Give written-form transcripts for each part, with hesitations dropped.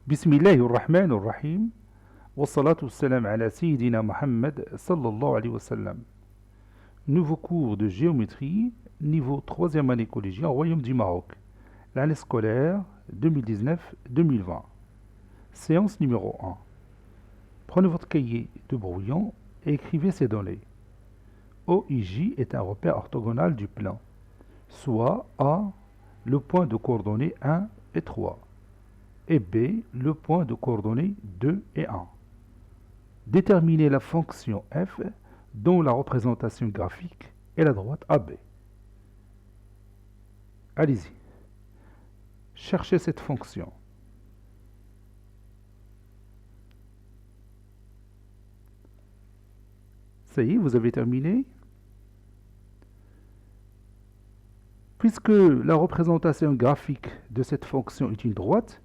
Bismillahir Rahmanir Rahim. Wassalatu wassalam ala Sayyidina Muhammad sallallahu alayhi wa sallam. Nouveau cours de géométrie, niveau 3e année collégienne, Royaume du Maroc. L'année scolaire 2019-2020. Séance numéro 1. Prenez votre cahier de brouillon et écrivez ces données. OIJ est un repère orthogonal du plan, soit A, le point de coordonnées 1 et 3, et B, le point de coordonnées 2 et 1. Déterminez la fonction f dont la représentation graphique est la droite AB. Allez-y. Cherchez cette fonction. Ça y est, vous avez terminé. Puisque la représentation graphique de cette fonction est une droite,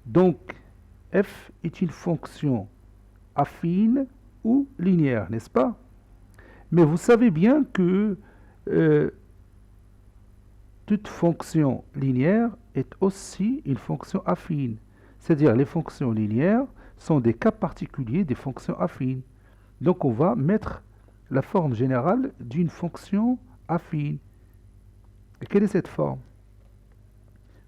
donc f est une fonction affine ou linéaire, n'est-ce pas? Mais vous savez bien que toute fonction linéaire est aussi une fonction affine. C'est-à-dire les fonctions linéaires sont des cas particuliers des fonctions affines. Donc on va mettre la forme générale d'une fonction affine. Et quelle est cette forme?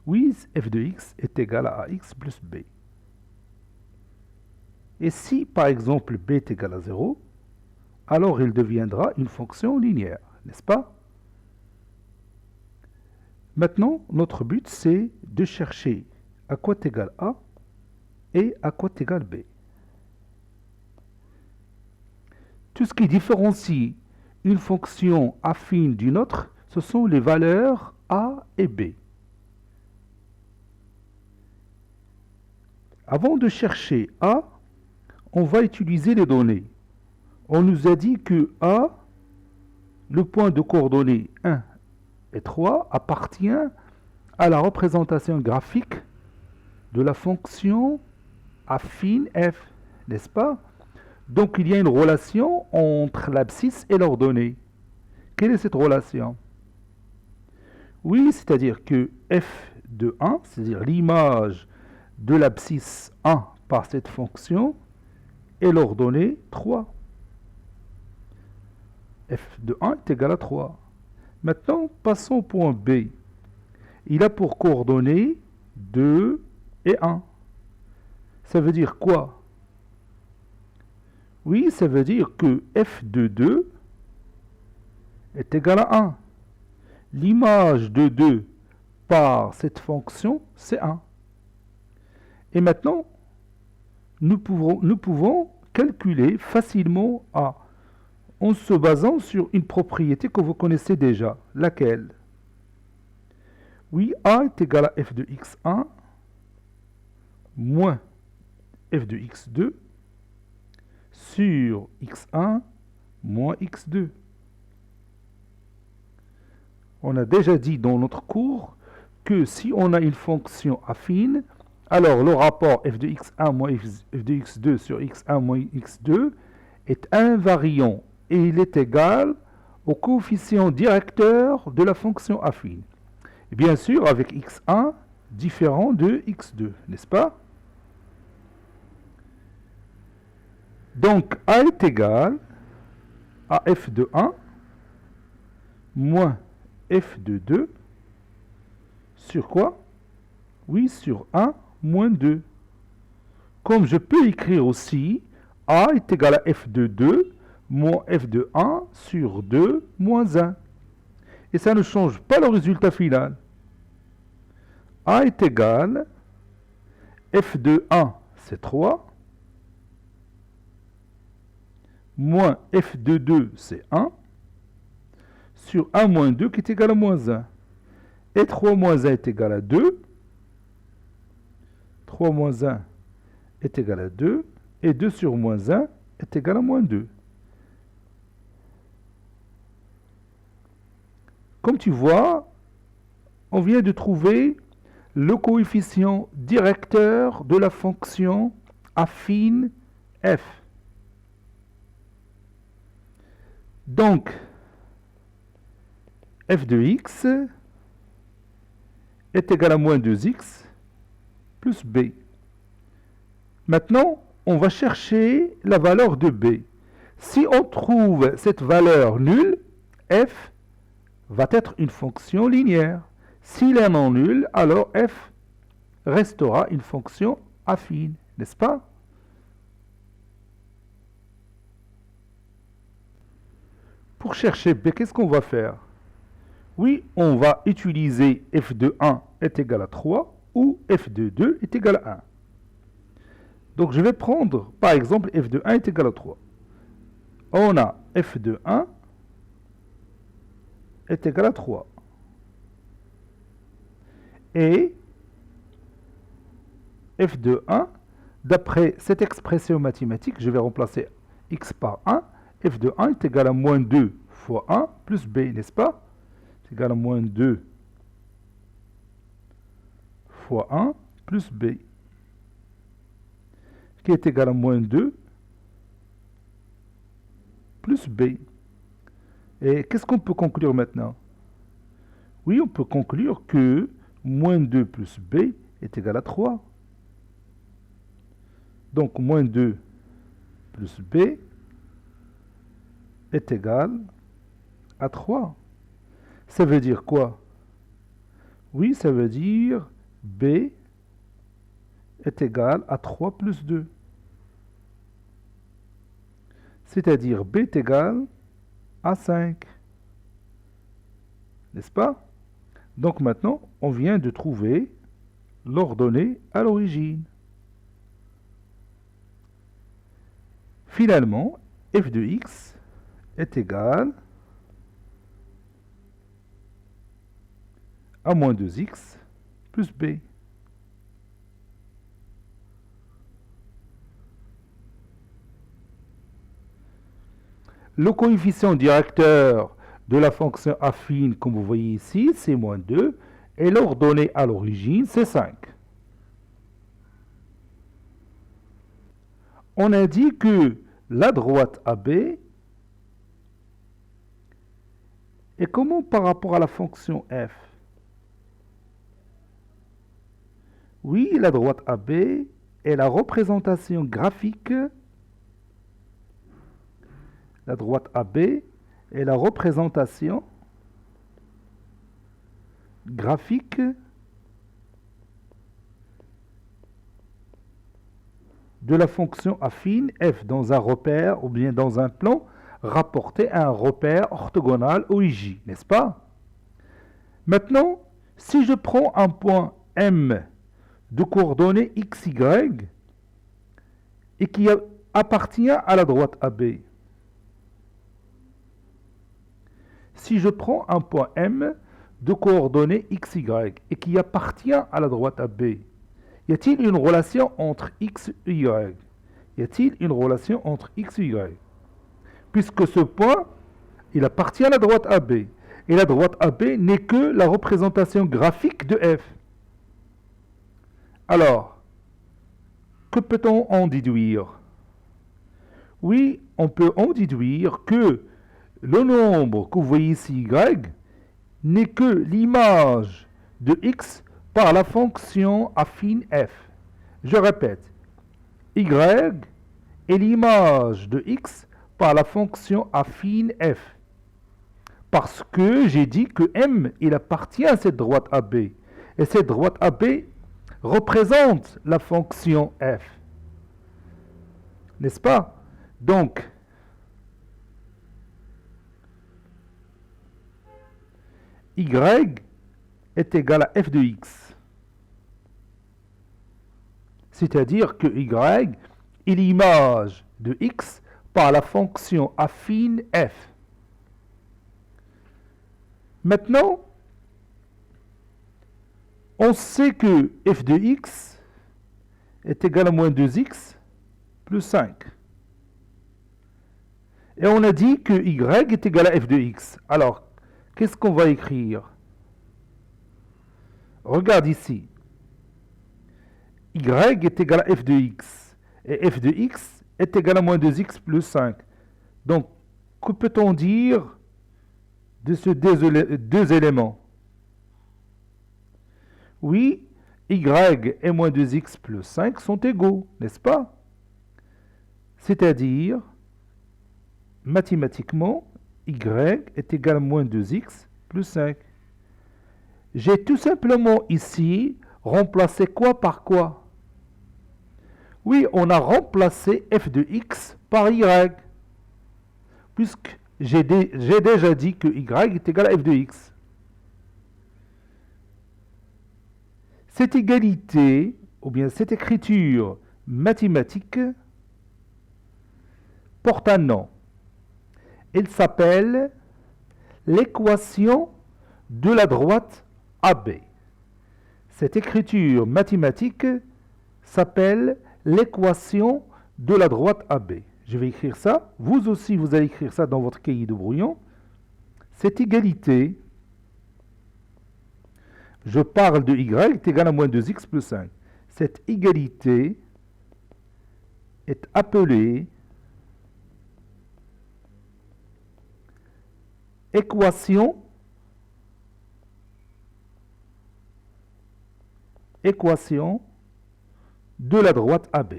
Oui, f de x est égal à ax plus b. Et si, par exemple, b est égal à 0, alors il deviendra une fonction linéaire, n'est-ce pas? Maintenant, notre but, c'est de chercher à quoi est égal a et à quoi est égal b. Tout ce qui différencie une fonction affine d'une autre, ce sont les valeurs a et b. Avant de chercher a, on va utiliser les données. On nous a dit que a, le point de coordonnées 1 et 3, appartient à la représentation graphique de la fonction affine f, n'est-ce pas? Donc il y a une relation entre l'abscisse et leurs données. Quelle est cette relation? Oui, c'est-à-dire que f de 1, c'est-à-dire l'image de l'abscisse 1 par cette fonction, est l'ordonnée 3. f de 1 est égal à 3. Maintenant, passons au point B. Il a pour coordonnées 2 et 1. Ça veut dire quoi? Oui, ça veut dire que f de 2 est égal à 1. L'image de 2 par cette fonction, c'est 1. Et maintenant, nous pouvons calculer facilement A en se basant sur une propriété que vous connaissez déjà. Laquelle? Oui, A est égal à f de x1 moins f de x2 sur x1 moins x2. On a déjà dit dans notre cours que si on a une fonction affine, alors le rapport f de x1 moins f de x2 sur x1 moins x2 est invariant et il est égal au coefficient directeur de la fonction affine. Et bien sûr, avec x1 différent de x2, n'est-ce pas? Donc, A est égal à f de 1 moins f de 2 sur quoi? Oui, sur 1 moins 2. Comme je peux écrire aussi, A est égal à f de 2 moins f de 1 sur 2 moins 1. Et ça ne change pas le résultat final. A est égal f de 1, c'est 3, moins f de 2, c'est 1, sur 1 moins 2 qui est égal à moins 1. Et 3 moins 1 est égal à 2. 3 moins 1 est égal à 2. Et 2 sur moins 1 est égal à moins 2. Comme tu vois, on vient de trouver le coefficient directeur de la fonction affine f. Donc, f de x est égal à moins 2x plus b. Maintenant, on va chercher la valeur de b. Si on trouve cette valeur nulle, f va être une fonction linéaire. S'il est non nul, alors f restera une fonction affine, n'est-ce pas? Pour chercher b, qu'est-ce qu'on va faire? Oui, on va utiliser f de 1 est égal à 3 ou f de 2 est égal à 1. Donc je vais prendre, par exemple, f de 1 est égal à 3. On a f de 1 est égal à 3. Et f de 1, d'après cette expression mathématique, je vais remplacer x par 1. F de 1 est égal à moins 2 fois 1 plus b, n'est-ce pas? C'est égal à moins 2 fois 1 plus b, qui est égal à moins 2 plus b. Et qu'est-ce qu'on peut conclure maintenant? Oui, on peut conclure que moins 2 plus b est égal à 3. Donc, moins 2 plus b est égal à 3. Ça veut dire quoi? Oui, ça veut dire b est égal à 3 plus 2. C'est-à-dire b est égal à 5. N'est-ce pas? Donc maintenant, on vient de trouver l'ordonnée à l'origine. Finalement, f de x est égal à moins 2x plus b. Le coefficient directeur de la fonction affine, comme vous voyez ici, c'est moins 2, et l'ordonnée à l'origine, c'est 5. On a dit que la droite AB est comment par rapport à la fonction f? Oui, la droite AB est la représentation graphique. La droite AB est la représentation graphique de la fonction affine f dans un repère ou bien dans un plan rapporté à un repère orthogonal OIJ, n'est-ce pas? Maintenant, si je prends un point M de coordonnées xy et qui appartient à la droite AB, si je prends un point M de coordonnées xy et qui appartient à la droite AB, y a-t-il une relation entre x et y? Y a-t-il une relation entre x et y? Puisque ce point, il appartient à la droite AB. Et la droite AB n'est que la représentation graphique de f. Alors, que peut-on en déduire? Oui, on peut en déduire que le nombre que vous voyez ici, y, n'est que l'image de x par la fonction affine f. Je répète, y est l'image de x par la fonction affine f. Parce que j'ai dit que M, il appartient à cette droite AB. Et cette droite AB représente la fonction f. N'est-ce pas? Donc, y est égal à f de x. C'est-à-dire que y est l'image de x par la fonction affine f. Maintenant, on sait que f de x est égal à moins 2x plus 5. Et on a dit que y est égal à f de x. Alors, qu'est-ce qu'on va écrire? Regarde ici. Y est égal à f de x. Et f de x est égal à moins 2x plus 5. Donc, que peut-on dire de ces deux éléments? Oui, y et moins 2x plus 5 sont égaux, n'est-ce pas? C'est-à-dire, mathématiquement, y est égal à moins 2x plus 5. J'ai tout simplement ici remplacé quoi par quoi? Oui, on a remplacé f de x par y, puisque j'ai déjà dit que y est égal à f de x. Cette égalité, ou bien cette écriture mathématique, porte un nom. Elle s'appelle l'équation de la droite AB. Cette écriture mathématique s'appelle l'équation de la droite AB. Je vais écrire ça. Vous aussi, vous allez écrire ça dans votre cahier de brouillon. Cette égalité, je parle de y est égal à moins 2x plus 5. Cette égalité est appelée équation de la droite AB.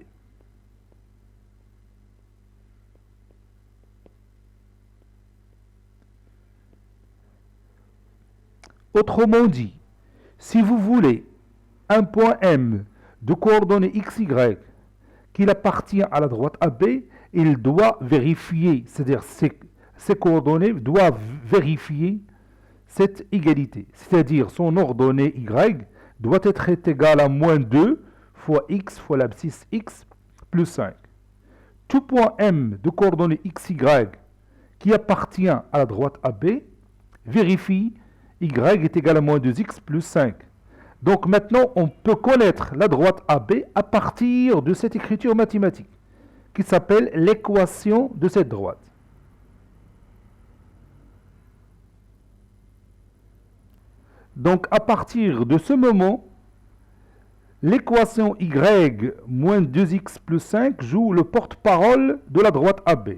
Autrement dit, si vous voulez un point M de coordonnées XY qu'il appartient à la droite AB, il doit vérifier, c'est-à-dire ces coordonnées doivent vérifier cette égalité. C'est-à-dire son ordonnée Y doit être égale à moins 2 fois X fois l'abscisse X plus 5. Tout point M de coordonnées XY qui appartient à la droite AB vérifie Y est égal à moins 2x plus 5. Donc maintenant, on peut connaître la droite AB à partir de cette écriture mathématique qui s'appelle l'équation de cette droite. Donc à partir de ce moment, l'équation Y moins 2x plus 5 joue le porte-parole de la droite AB.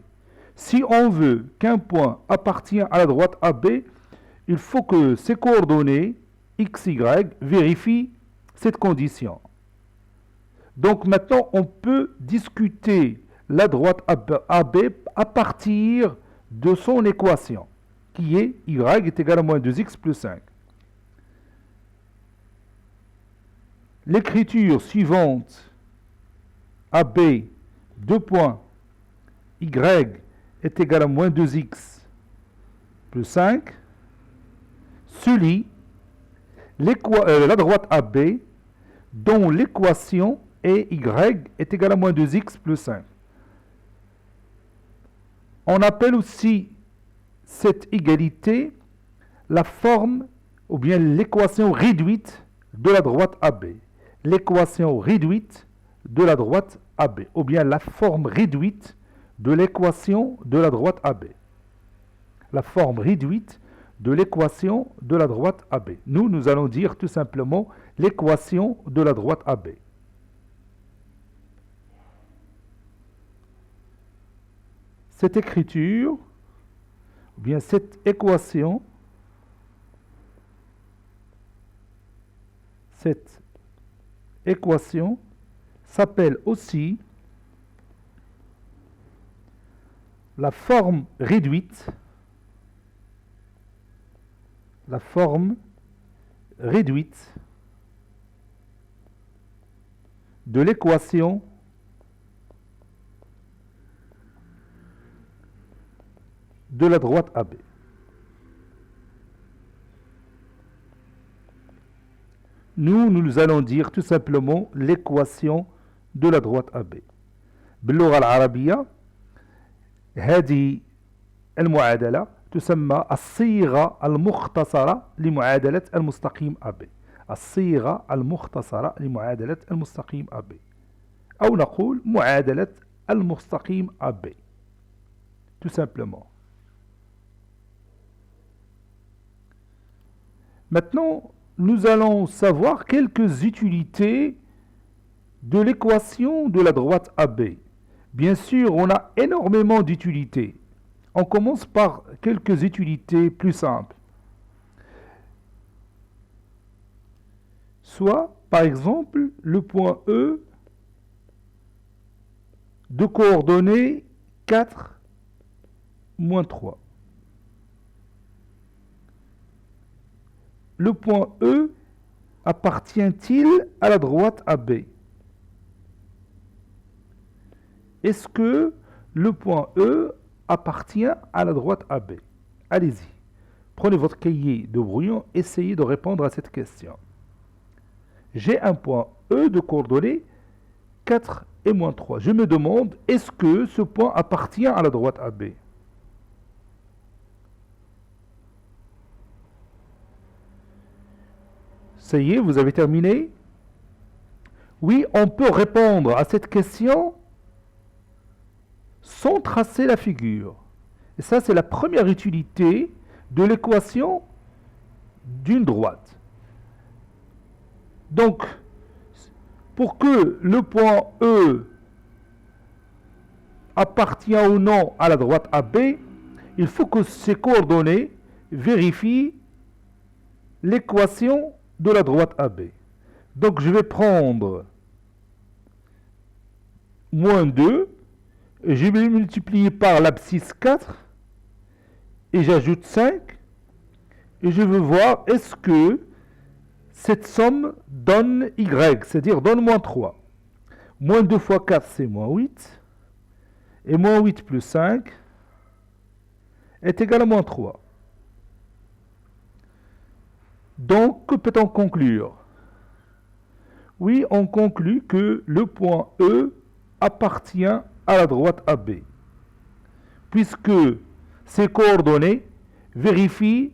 Si on veut qu'un point appartient à la droite AB, il faut que ces coordonnées XY vérifient cette condition. Donc maintenant, on peut discuter la droite AB à partir de son équation, qui est Y est égal à moins 2x plus 5. L'écriture suivante, AB, 2 points, Y est égal à moins 2x plus 5, se lit la droite AB dont l'équation est Y est égal à moins 2x plus 5. On appelle aussi cette égalité la forme ou bien l'équation réduite de la droite AB. L'équation réduite de la droite AB ou bien la forme réduite de l'équation de la droite AB. La forme réduite de l'équation de la droite AB. Nous allons dire tout simplement l'équation de la droite AB. Cette écriture, ou bien cette équation, s'appelle aussi la forme réduite de l'équation de la droite AB. Nous allons dire tout simplement l'équation de la droite AB. باللغة العربية هذه المعادلة تسمى الصيغة المختصرة لمعادلة المستقيم AB. الصيغة المختصرة لمعادلة المستقيم AB. أو نقول معادلة المستقيم AB. Tout simplement. Maintenant, nous allons savoir quelques utilités de l'équation de la droite AB. Bien sûr, on a énormément d'utilités. On commence par quelques utilités plus simples. Soit Par exemple, le point E de coordonnées 4, moins 3. Le point E appartient-il à la droite AB? Est-ce que le point E appartient à la droite AB? Allez-y, prenez votre cahier de brouillon, essayez de répondre à cette question. J'ai un point E de coordonnées 4 et moins 3. Je me demande, est-ce que ce point appartient à la droite AB? Ça y est, vous avez terminé? Oui, on peut répondre à cette question sans tracer la figure. Et ça, c'est la première utilité de l'équation d'une droite. Donc, pour que le point E appartient ou non à la droite AB, il faut que ces coordonnées vérifient l'équation de la droite AB. Donc, je vais prendre moins 2, et je vais multiplier par l'abscisse 4, et j'ajoute 5, et je veux voir est-ce que cette somme donne Y, c'est-à-dire donne moins 3. Moins 2 fois 4, c'est moins 8. Et moins 8 plus 5 est égal à moins 3. Donc, que peut-on conclure? Oui, on conclut que le point E appartient à la droite AB, puisque ces coordonnées vérifient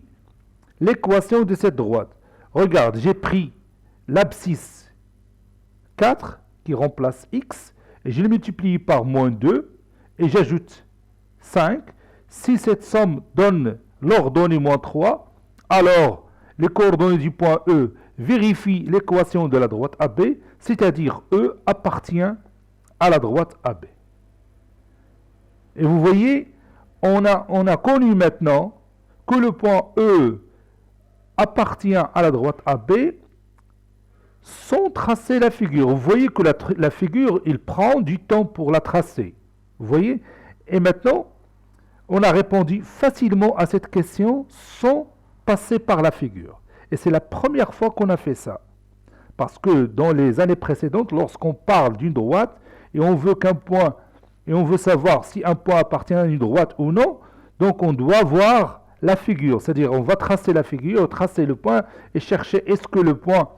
l'équation de cette droite. Regarde, j'ai pris l'abscisse 4 qui remplace x, et je le multiplie par moins 2, et j'ajoute 5. Si cette somme donne l'ordonnée moins 3, alors les coordonnées du point E vérifient l'équation de la droite AB, c'est-à-dire E appartient à la droite AB. Et vous voyez, on a connu maintenant que le point E appartient à la droite AB sans tracer la figure. Vous voyez que la figure, il prend du temps pour la tracer. Vous voyez? Et maintenant, on a répondu facilement à cette question sans passer par la figure. Et c'est la première fois qu'on a fait ça. Parce que dans les années précédentes, lorsqu'on parle d'une droite et on veut qu'un point, et on veut savoir si un point appartient à une droite ou non, donc on doit voir la figure. C'est-à-dire on va tracer la figure, tracer le point et chercher est-ce que le point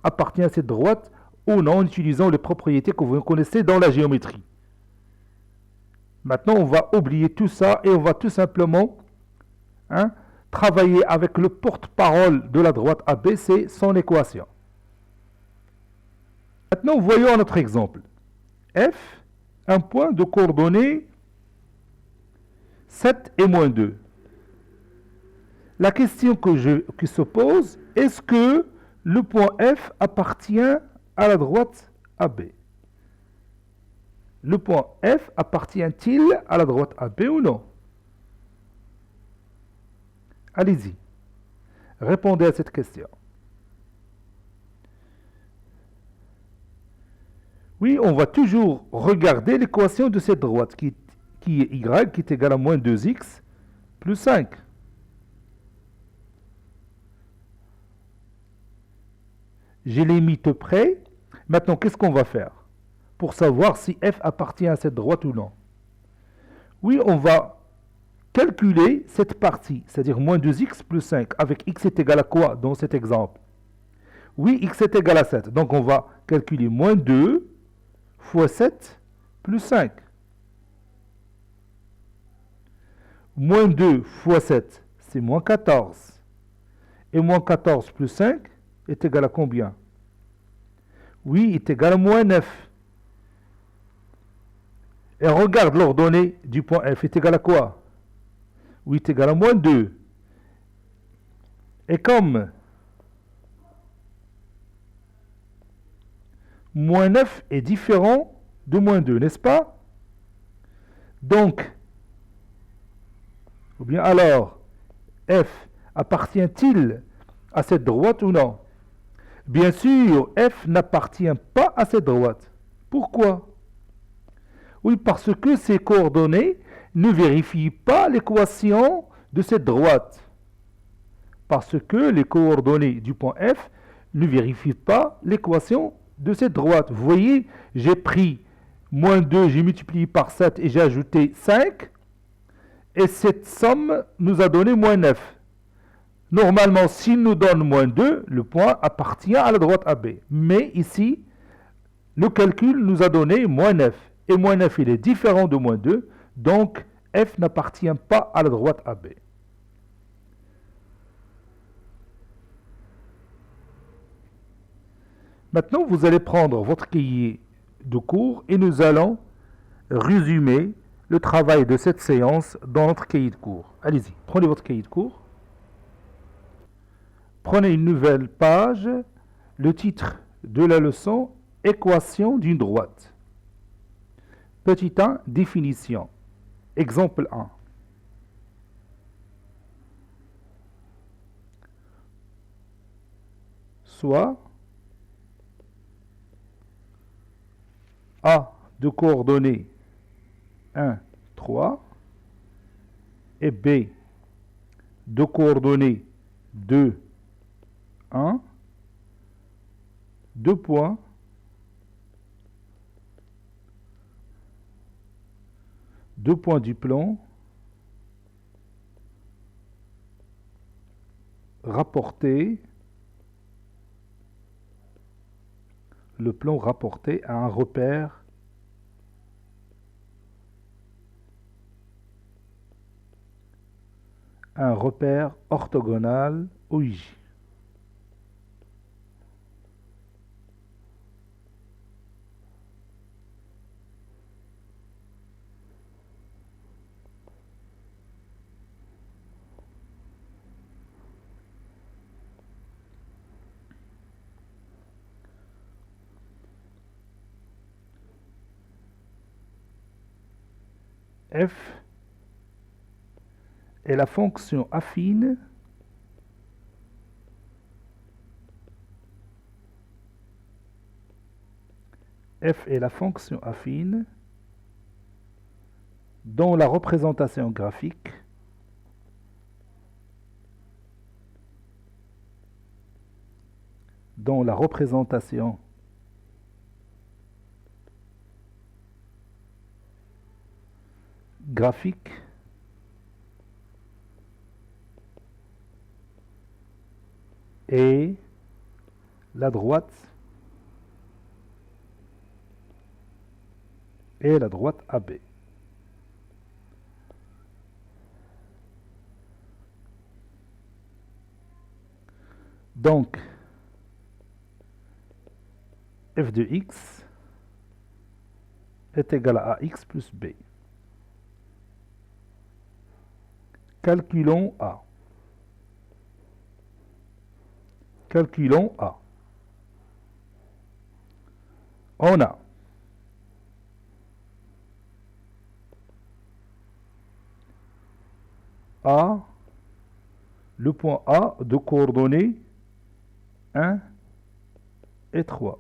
appartient à cette droite ou non en utilisant les propriétés que vous connaissez dans la géométrie. Maintenant, on va oublier tout ça et on va tout simplement travailler avec le porte-parole de la droite AB, c'est son équation. Maintenant, voyons notre exemple. F, un point de coordonnées 7 et moins 2. La question qui se pose, est-ce que le point F appartient à la droite AB? Le point F appartient-il à la droite AB ou non? Allez-y, répondez à cette question. Oui, on va toujours regarder l'équation de cette droite qui est y, qui est égale à moins 2x plus 5. J'ai les mis tout près. Maintenant, qu'est-ce qu'on va faire pour savoir si f appartient à cette droite ou non? Oui, on va calculer cette partie, c'est-à-dire moins 2x plus 5, avec x est égal à quoi dans cet exemple? Oui, x est égal à 7. Donc, on va calculer moins 2 fois 7 plus 5. Moins 2 fois 7, c'est moins 14. Et moins 14 plus 5 est égal à combien? Oui, est égal à moins 9. Et regarde l'ordonnée du point F est égal à quoi? Oui, est égal à moins 2. Et comme moins 9 est différent de moins 2, n'est-ce pas? Donc, ou bien alors, F appartient-il à cette droite ou non? Bien sûr, f n'appartient pas à cette droite. Pourquoi? Oui, parce que ces coordonnées ne vérifient pas l'équation de cette droite. Parce que les coordonnées du point F ne vérifient pas l'équation de cette droite. Vous voyez, j'ai pris moins 2, j'ai multiplié par 7 et j'ai ajouté 5. Et cette somme nous a donné moins 9. Normalement, s'il nous donne moins 2, le point appartient à la droite AB. Mais ici, le calcul nous a donné moins 9. Et moins 9, il est différent de moins 2. Donc, F n'appartient pas à la droite AB. Maintenant, vous allez prendre votre cahier de cours et nous allons résumer le travail de cette séance dans notre cahier de cours. Allez-y, prenez votre cahier de cours. Prenez une nouvelle page, le titre de la leçon, équation d'une droite. Petit 1, définition. Exemple 1. Soit A de coordonnées 1, 3 et B de coordonnées 2, 1, 2 points, du plan rapporté, le plan rapporté à un repère orthogonal OIJ. F est la fonction affine dont la représentation graphique est la droite AB. Donc, f de x est égal à ax plus b. Calculons A. On a A, le point A de coordonnées 1 et 3.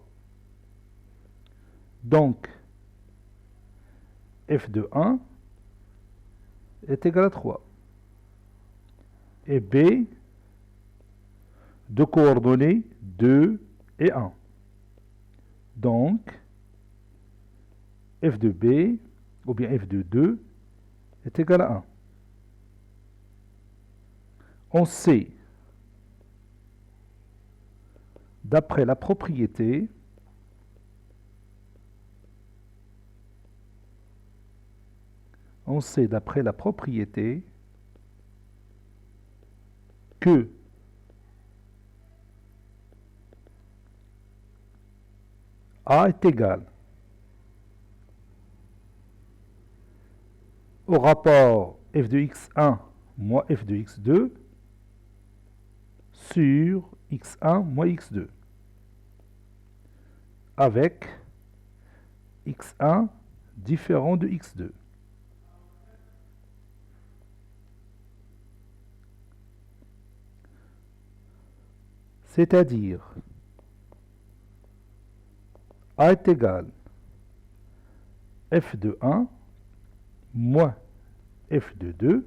Donc, f de 1 est égal à 3. Et B de coordonnées 2 et 1. Donc, f de B, ou bien f de 2, est égal à 1. On sait, d'après la propriété, que A est égal au rapport f de x1 moins f de x2 sur x1 moins x2 avec x1 différent de x2. C'est-à-dire A est égal f de 1 moins f de 2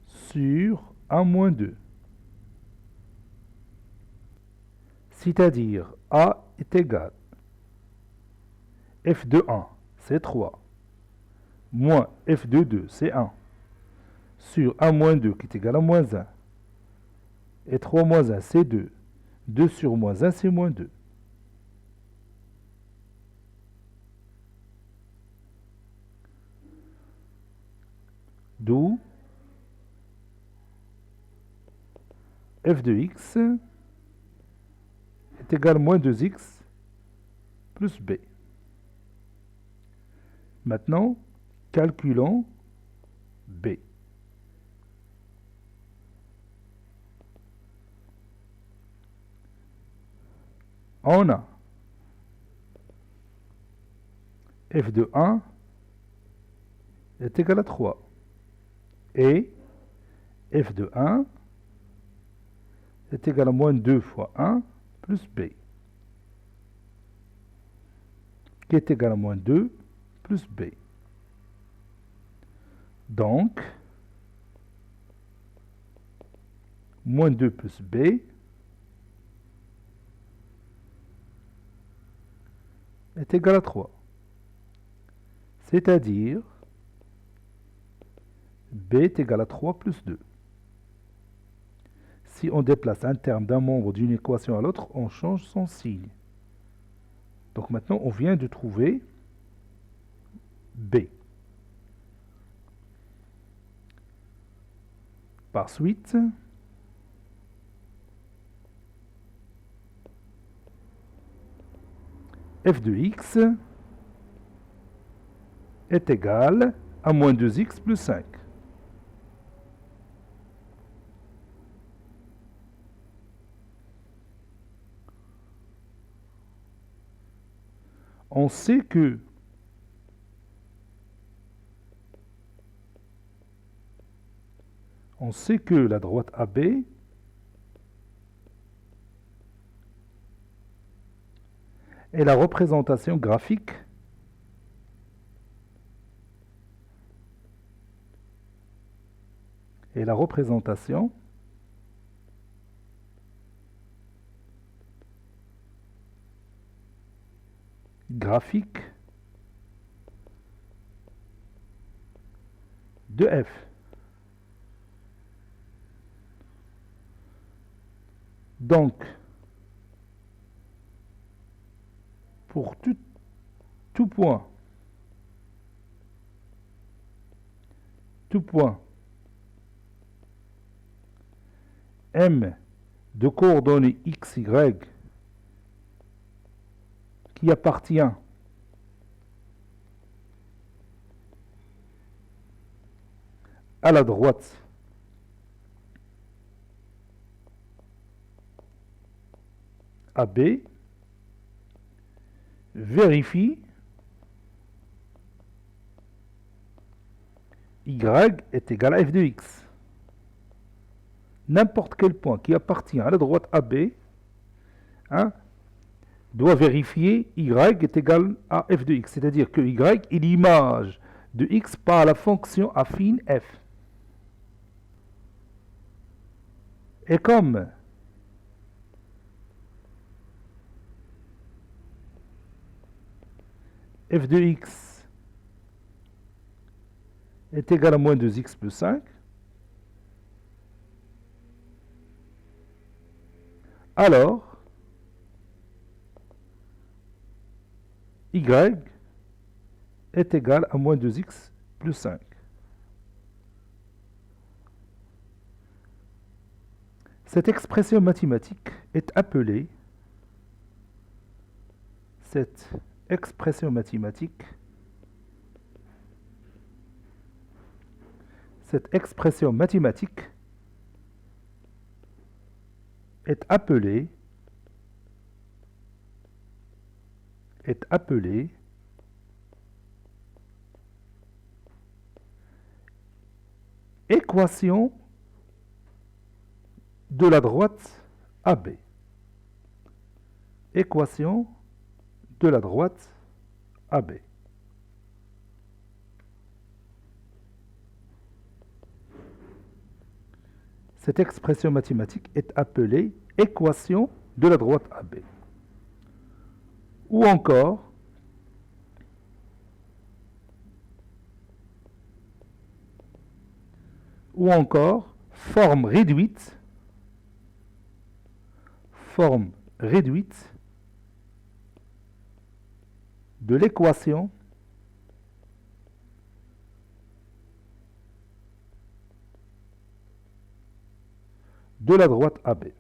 sur 1 moins 2. C'est-à-dire A est égal f de 1, c'est 3, moins f de 2, c'est 1, sur 1 moins 2 qui est égal à moins 1. Et 3 moins 1, c'est 2. 2 sur moins 1, c'est moins 2. D'où f de x est égal à moins 2x plus b. Maintenant, calculons b. On a f de 1 est égal à 3. Et f de 1 est égal à moins 2 fois 1 plus b, qui est égal à moins 2 plus b. Donc, moins 2 plus b est égal à 3. C'est-à-dire, b est égal à 3 plus 2. Si on déplace un terme d'un membre d'une équation à l'autre, on change son signe. Donc maintenant, on vient de trouver b. Par suite, f de x est égal à moins 2x plus 5. On sait que la droite AB est la représentation graphique de f. Donc, pour tout point M de coordonnées x, y qui appartient à la droite AB, vérifie y est égal à f de x. N'importe quel point qui appartient à la droite AB doit vérifier y est égal à f de x. C'est-à-dire que y est l'image de x par la fonction affine f. Et comme f de x est égal à moins 2x plus 5, alors y est égal à moins 2x plus 5. Cette expression mathématique est appelée équation de la droite AB. Équation de la droite AB. Cette expression mathématique est appelée équation de la droite AB. Ou encore, forme réduite de l'équation de la droite AB.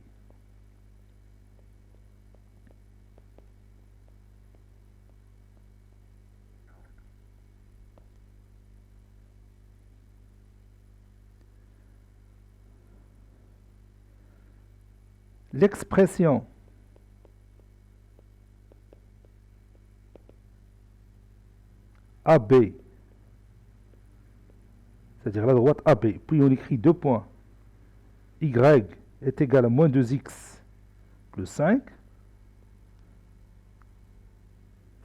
L'expression AB, c'est-à-dire la droite AB, puis on écrit deux points, y est égal à moins 2x plus 5.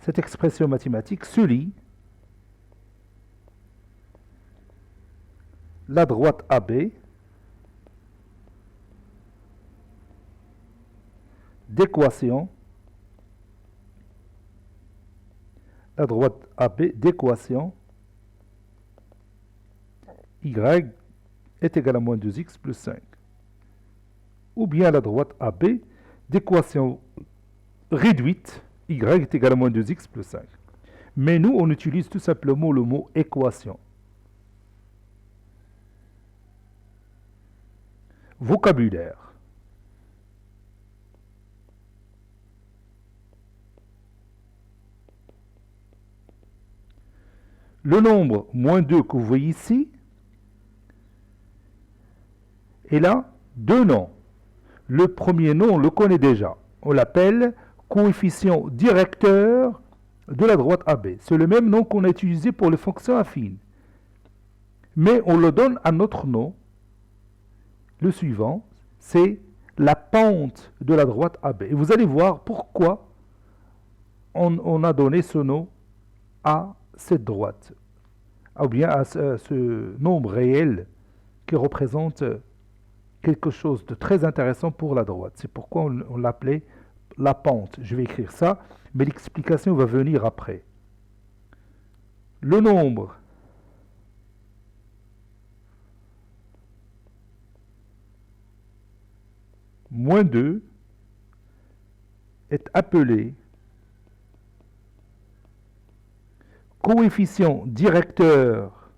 Cette expression mathématique se lit la droite AB d'équation, y est égal à moins 2x plus 5. Ou bien la droite AB d'équation réduite, y est égal à moins 2x plus 5. Mais nous, on utilise tout simplement le mot équation. Vocabulaire. Le nombre moins 2 que vous voyez ici, il a deux noms. Le premier nom, on le connaît déjà. On l'appelle coefficient directeur de la droite AB. C'est le même nom qu'on a utilisé pour les fonctions affines. Mais on le donne à notre nom. Le suivant, c'est la pente de la droite AB. Et vous allez voir pourquoi on a donné ce nom à cette droite, ou bien à ce nombre réel qui représente quelque chose de très intéressant pour la droite. C'est pourquoi on l'appelait la pente. Je vais écrire ça, mais l'explication va venir après. Le nombre moins 2 est appelé coefficient directeur,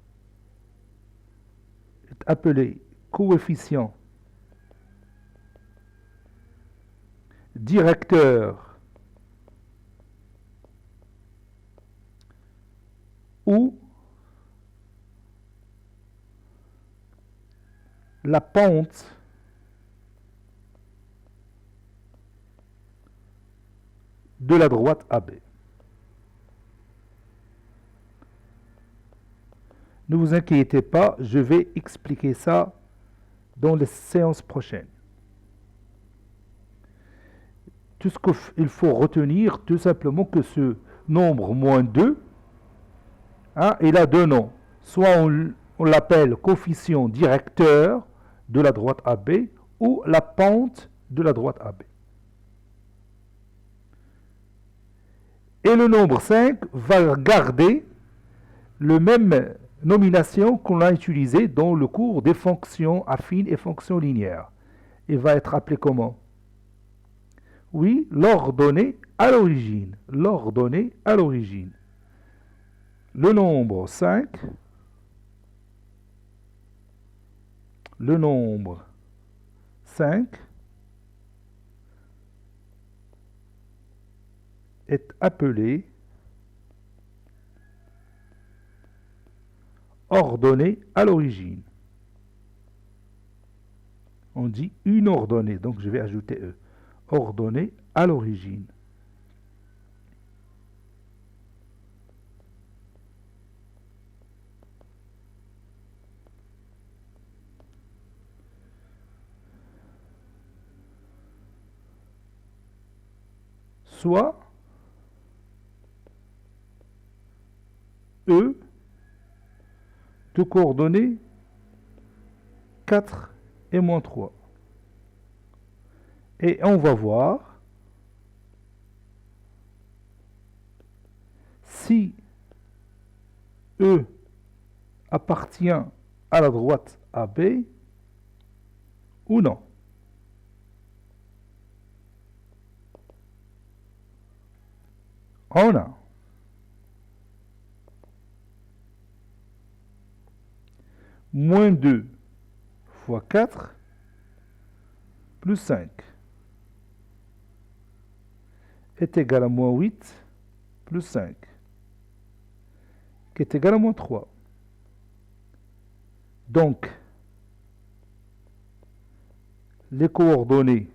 ou la pente de la droite AB. Ne vous inquiétez pas, je vais expliquer ça dans les séances prochaines. Tout ce qu'il faut retenir, tout simplement que ce nombre moins 2, il a deux noms. Soit on l'appelle coefficient directeur de la droite AB ou la pente de la droite AB. Et le nombre 5 va garder le même nomination qu'on a utilisé dans le cours des fonctions affines et fonctions linéaires. Il va être appelé comment? Oui, l'ordonnée à l'origine. L'ordonnée à l'origine. Le nombre 5, est appelé ordonnée à l'origine. On dit une ordonnée, donc je vais ajouter E. Ordonnée à l'origine. Soit E de coordonnées 4 et moins 3. Et on va voir si E appartient à la droite AB ou non. On a moins 2 fois 4 plus 5 est égal à moins 8 plus 5 qui est égal à moins 3. Donc, les coordonnées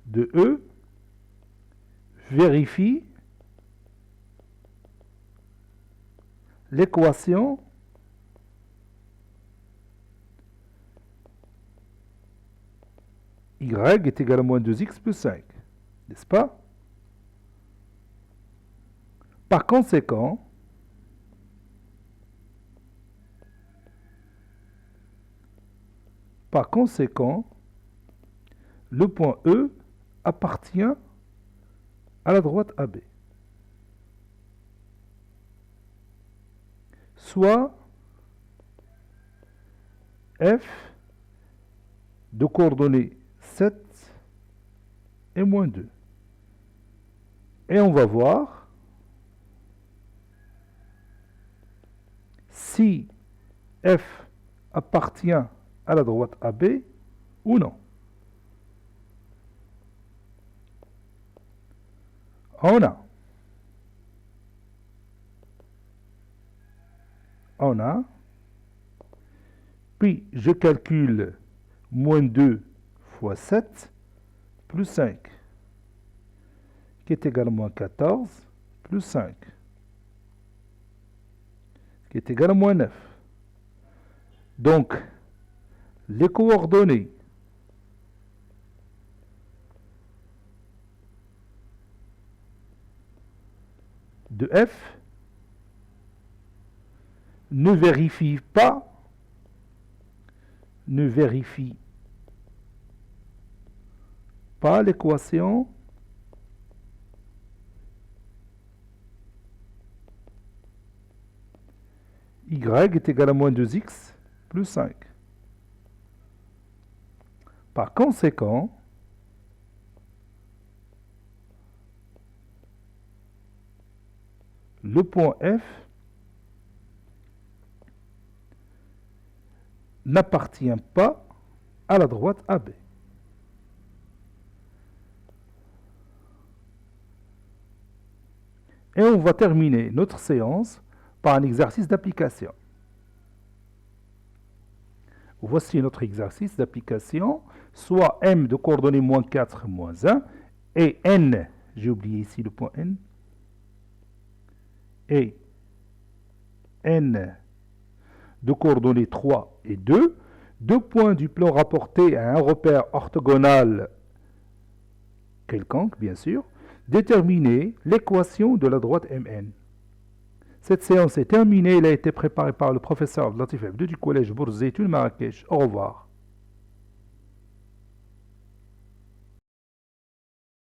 de E vérifient l'équation y est égal à moins 2x plus 5, n'est-ce pas? Par conséquent, le point E appartient à la droite AB. Soit F de coordonnées 7 et moins 2. Et on va voir si F appartient à la droite AB ou non. On a, puis je calcule moins 2 fois 7 plus 5, qui est égal à moins 14 plus 5, qui est égal à moins 9. Donc, les coordonnées de F ne vérifient pas l'équation y est égal à moins 2x plus 5. Par conséquent, le point F n'appartient pas à la droite AB. Et on va terminer notre séance par un exercice d'application. Voici notre exercice d'application, soit M de coordonnées moins 4, moins 1, et N, j'ai oublié ici le point N, et N de coordonnées 3 et 2, deux points du plan rapportés à un repère orthogonal quelconque, bien sûr, déterminer l'équation de la droite MN. Cette séance est terminée, elle a été préparée par le professeur Latif Abdou du collège Bourzeitoun Marrakech. Au revoir.